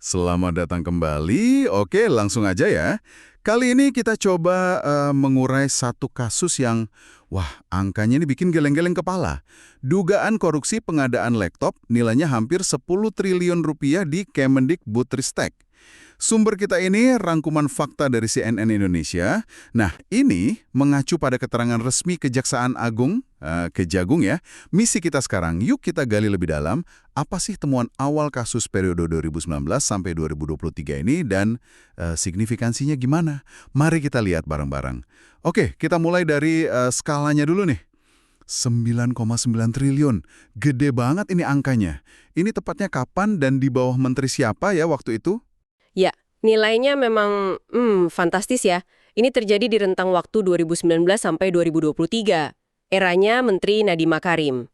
Selamat datang kembali. Oke, langsung aja ya. Kali ini kita coba mengurai satu kasus yang, wah, angkanya ini bikin geleng-geleng kepala. Dugaan korupsi pengadaan laptop nilainya hampir 10 triliun rupiah di Kemendikbudristek. Sumber kita ini rangkuman fakta dari CNN Indonesia. Nah, ini mengacu pada keterangan resmi Kejaksaan Agung, Kejagung ya. Misi kita sekarang, yuk kita gali lebih dalam, apa sih temuan awal kasus periode 2019 sampai 2023 ini dan signifikansinya gimana? Mari kita lihat bareng-bareng. Oke, kita mulai dari skalanya dulu nih. 9,9 triliun. Gede banget ini angkanya. Ini tepatnya kapan dan di bawah menteri siapa ya waktu itu? Ya, nilainya memang fantastis ya. Ini terjadi di rentang waktu 2019 sampai 2023. Eranya Menteri Nadiem Makarim.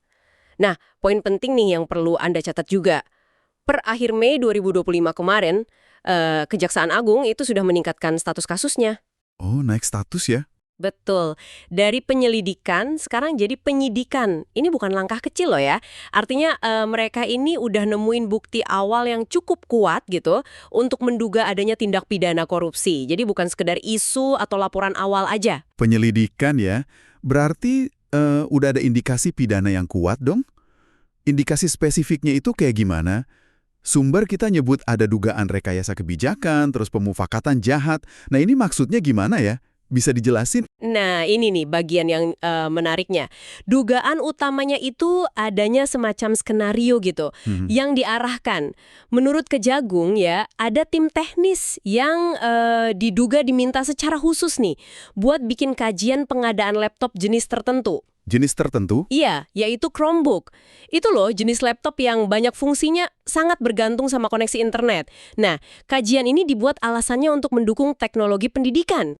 Nah, poin penting nih yang perlu Anda catat juga. Per akhir Mei 2025 kemarin, Kejaksaan Agung itu sudah meningkatkan status kasusnya. Oh, naik status ya? Betul. Dari penyelidikan sekarang jadi penyidikan. Ini bukan langkah kecil loh ya. Artinya mereka ini udah nemuin bukti awal yang cukup kuat gitu untuk menduga adanya tindak pidana korupsi. Jadi bukan sekedar isu atau laporan awal aja. Penyelidikan ya. Berarti udah ada indikasi pidana yang kuat dong? Indikasi spesifiknya itu kayak gimana? Sumber kita nyebut ada dugaan rekayasa kebijakan, terus pemufakatan jahat. Nah ini maksudnya gimana ya? Bisa dijelasin? Nah, ini nih bagian yang menariknya. Dugaan utamanya itu adanya semacam skenario gitu, yang diarahkan. Menurut Kejagung ya, ada tim teknis yang diduga diminta secara khusus nih, buat bikin kajian pengadaan laptop jenis tertentu. Jenis tertentu? Iya, yaitu Chromebook. Itu loh jenis laptop yang banyak fungsinya sangat bergantung sama koneksi internet. Nah, kajian ini dibuat alasannya untuk mendukung teknologi pendidikan.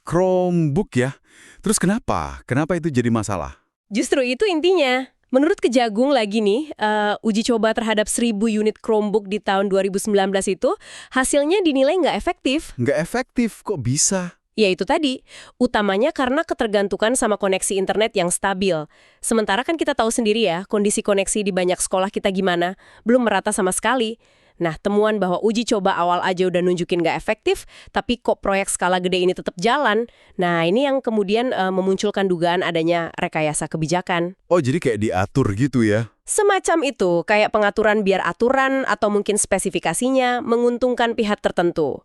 Chromebook ya. Terus kenapa? Kenapa itu jadi masalah? Justru itu intinya. Menurut Kejagung lagi nih, uji coba terhadap 1.000 unit Chromebook di tahun 2019 itu, hasilnya dinilai nggak efektif. Nggak efektif, kok bisa? Ya itu tadi, utamanya karena ketergantungan sama koneksi internet yang stabil. Sementara kan kita tahu sendiri ya, kondisi koneksi di banyak sekolah kita gimana, belum merata sama sekali. Nah, temuan bahwa uji coba awal aja udah nunjukin nggak efektif, tapi kok proyek skala gede ini tetap jalan. Nah, ini yang kemudian memunculkan dugaan adanya rekayasa kebijakan. Oh, jadi kayak diatur gitu ya? Semacam itu, kayak pengaturan biar aturan atau mungkin spesifikasinya menguntungkan pihak tertentu.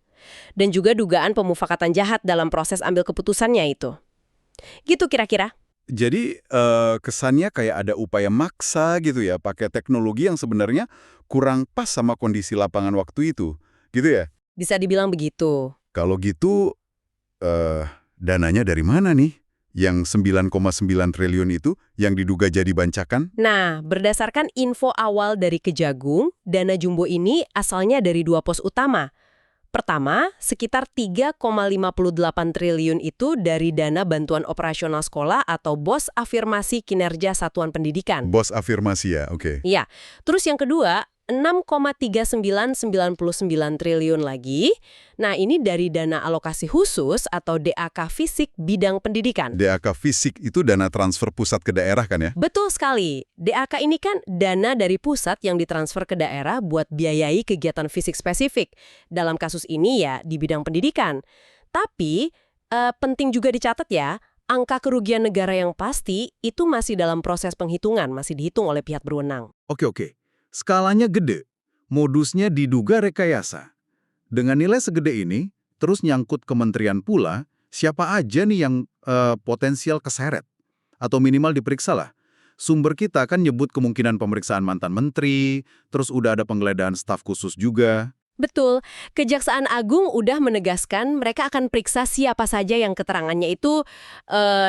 Dan juga dugaan pemufakatan jahat dalam proses ambil keputusannya itu. Gitu kira-kira. Jadi kesannya kayak ada upaya maksa gitu ya, pakai teknologi yang sebenarnya kurang pas sama kondisi lapangan waktu itu. Gitu ya? Bisa dibilang begitu. Kalau gitu, dananya dari mana nih? Yang 9,9 triliun itu yang diduga jadi bancakan? Nah, berdasarkan info awal dari Kejagung, dana jumbo ini asalnya dari dua pos utama. Pertama, sekitar 3,58 triliun itu dari dana bantuan operasional sekolah atau BOS afirmasi kinerja satuan pendidikan. Bos afirmasi ya, oke. Iya. Terus yang kedua, 6,3999 triliun lagi. Nah, ini dari dana alokasi khusus atau DAK fisik bidang pendidikan. DAK fisik itu dana transfer pusat ke daerah kan ya? Betul sekali. DAK ini kan dana dari pusat yang ditransfer ke daerah buat biayai kegiatan fisik spesifik. Dalam kasus ini ya di bidang pendidikan. Tapi penting juga dicatat ya, angka kerugian negara yang pasti itu masih dalam proses penghitungan, masih dihitung oleh pihak berwenang. Oke. Skalanya gede. Modusnya diduga rekayasa. Dengan nilai segede ini, terus nyangkut kementerian pula, siapa aja nih yang potensial keseret? Atau minimal diperiksa lah. Sumber kita kan nyebut kemungkinan pemeriksaan mantan menteri, terus udah ada penggeledahan staf khusus juga. Betul, Kejaksaan Agung udah menegaskan mereka akan periksa siapa saja yang keterangannya itu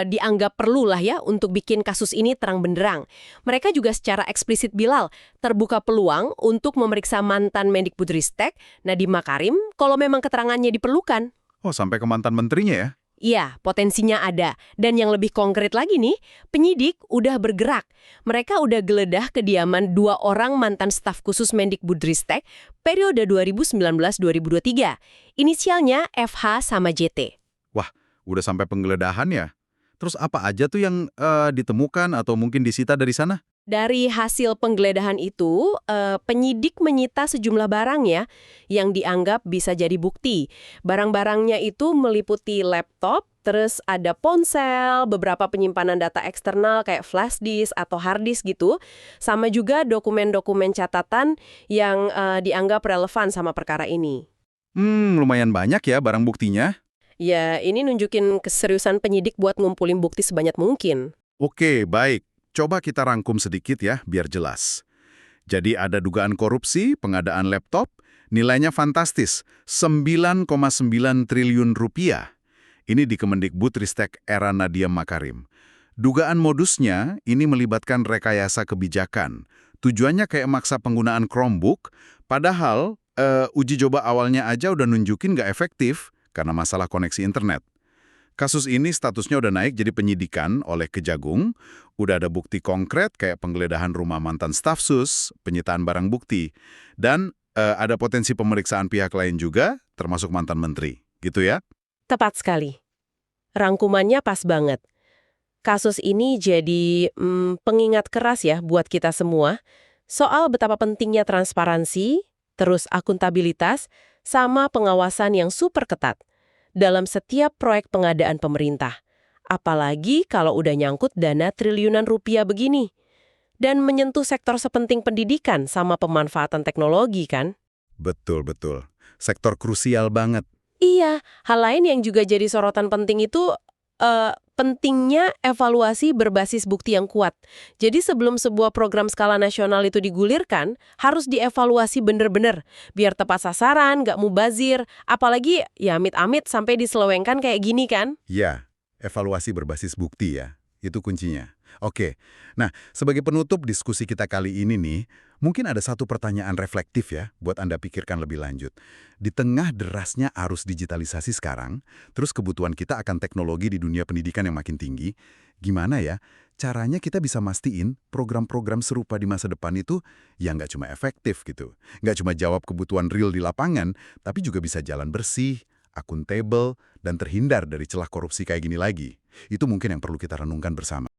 dianggap perlu lah ya untuk bikin kasus ini terang benderang. Mereka juga secara eksplisit bilang terbuka peluang untuk memeriksa mantan Mendikbudristek, Nadiem Makarim, kalau memang keterangannya diperlukan. Oh, sampai ke mantan menterinya ya? Iya, potensinya ada. Dan yang lebih konkret lagi nih, penyidik udah bergerak. Mereka udah geledah kediaman 2 orang mantan staf khusus Mendikbudristek periode 2019-2023. Inisialnya FH sama JT. Wah, udah sampai penggeledahan ya? Terus apa aja tuh yang ditemukan atau mungkin disita dari sana? Dari hasil penggeledahan itu, penyidik menyita sejumlah barang ya, yang dianggap bisa jadi bukti. Barang-barangnya itu meliputi laptop, terus ada ponsel, beberapa penyimpanan data eksternal kayak flash disk atau hard disk gitu, sama juga dokumen-dokumen catatan yang dianggap relevan sama perkara ini. Lumayan banyak ya barang buktinya. Ya, ini nunjukin keseriusan penyidik buat ngumpulin bukti sebanyak mungkin. Oke, baik. Coba kita rangkum sedikit ya, biar jelas. Jadi ada dugaan korupsi, pengadaan laptop, nilainya fantastis, 9,9 triliun rupiah. Ini di Kemendikbudristek era Nadiem Makarim. Dugaan modusnya ini melibatkan rekayasa kebijakan. Tujuannya kayak maksa penggunaan Chromebook, padahal uji coba awalnya aja udah nunjukin nggak efektif karena masalah koneksi internet. Kasus ini statusnya udah naik jadi penyidikan oleh Kejagung, udah ada bukti konkret kayak penggeledahan rumah mantan staf sus, penyitaan barang bukti, dan ada potensi pemeriksaan pihak lain juga, termasuk mantan menteri. Gitu ya? Tepat sekali. Rangkumannya pas banget. Kasus ini jadi pengingat keras ya buat kita semua soal betapa pentingnya transparansi, terus akuntabilitas, sama pengawasan yang super ketat dalam setiap proyek pengadaan pemerintah. Apalagi kalau udah nyangkut dana triliunan rupiah begini. Dan menyentuh sektor sepenting pendidikan sama pemanfaatan teknologi kan? Betul. Sektor krusial banget. Iya, hal lain yang juga jadi sorotan penting itu pentingnya evaluasi berbasis bukti yang kuat. Jadi sebelum sebuah program skala nasional itu digulirkan, harus dievaluasi bener-bener, biar tepat sasaran, nggak mubazir, apalagi ya amit-amit sampai diselewengkan kayak gini kan. Ya, evaluasi berbasis bukti ya. Itu kuncinya. Oke, nah sebagai penutup diskusi kita kali ini nih, mungkin ada satu pertanyaan reflektif ya buat Anda pikirkan lebih lanjut. Di tengah derasnya arus digitalisasi sekarang, terus kebutuhan kita akan teknologi di dunia pendidikan yang makin tinggi, gimana ya caranya kita bisa mastiin program-program serupa di masa depan itu yang nggak cuma efektif gitu, nggak cuma jawab kebutuhan real di lapangan, tapi juga bisa jalan bersih, akuntabel, dan terhindar dari celah korupsi kayak gini lagi. Itu mungkin yang perlu kita renungkan bersama.